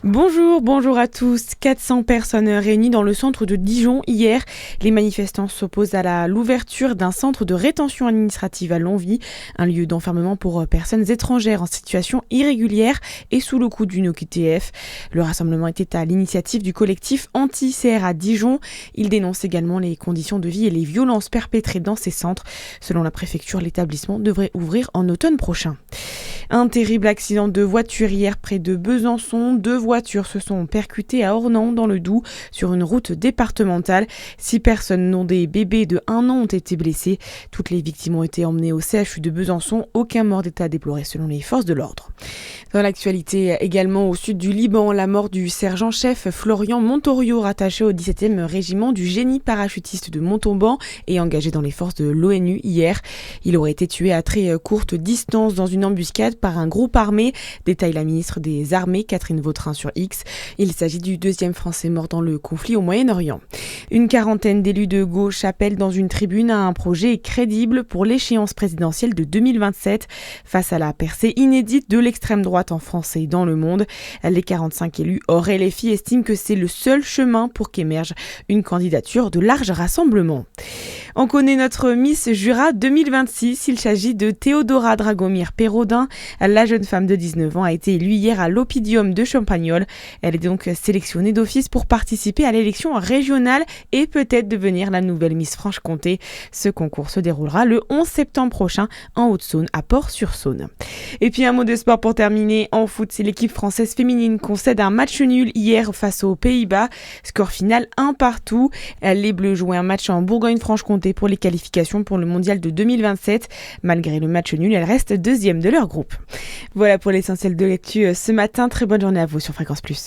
Bonjour à tous. 400 personnes réunies dans le centre de Dijon hier. Les manifestants s'opposent à l'ouverture d'un centre de rétention administrative à Longwy, un lieu d'enfermement pour personnes étrangères en situation irrégulière et sous le coup d'une OQTF. Le rassemblement était à l'initiative du collectif Anti-CRA Dijon. Il dénonce également les conditions de vie et les violences perpétrées dans ces centres. Selon la préfecture, l'établissement devrait ouvrir en automne prochain. Un terrible accident de voiture hier près de Besançon. 2 voitures se sont percutées à Ornans dans le Doubs sur une route départementale. 6 personnes, dont des bébés de 1 an, ont été blessées. Toutes les victimes ont été emmenées au CHU de Besançon. Aucun mort d'état déploré selon les forces de l'ordre. Dans l'actualité également au sud du Liban, la mort du sergent-chef Florian Montorio, rattaché au 17e régiment du génie parachutiste de Montauban et engagé dans les forces de l'ONU hier. Il aurait été tué à très courte distance dans une embuscade par un groupe armé, détaille la ministre des Armées Catherine Vautrin sur X. Il s'agit du 2e Français mort dans le conflit au Moyen-Orient. Une quarantaine d'élus de gauche appellent dans une tribune à un projet crédible pour l'échéance présidentielle de 2027. Face à la percée inédite de l'extrême droite en France et dans le monde, les 45 élus hors LFI estiment que c'est le seul chemin pour qu'émerge une candidature de large rassemblement. On connaît notre Miss Jura 2026. Il s'agit de Théodora Dragomir-Pérodin. La jeune femme de 19 ans a été élue hier à l'Oppidum de Champagnole. Elle est donc sélectionnée d'office pour participer à l'élection régionale et peut-être devenir la nouvelle Miss Franche-Comté. Ce concours se déroulera le 11 septembre prochain en Haute-Saône, à Port-sur-Saône. Et puis un mot de sport pour terminer. En foot, c'est l'équipe française féminine concède un match nul hier face aux Pays-Bas. Score final 1-1. Les Bleus jouaient un match en Bourgogne-Franche-Comté pour les qualifications pour le mondial de 2027. Malgré le match nul, elles restent 2e de leur groupe. Voilà pour l'essentiel de l'actu ce matin. Très bonne journée à vous sur Fréquence Plus.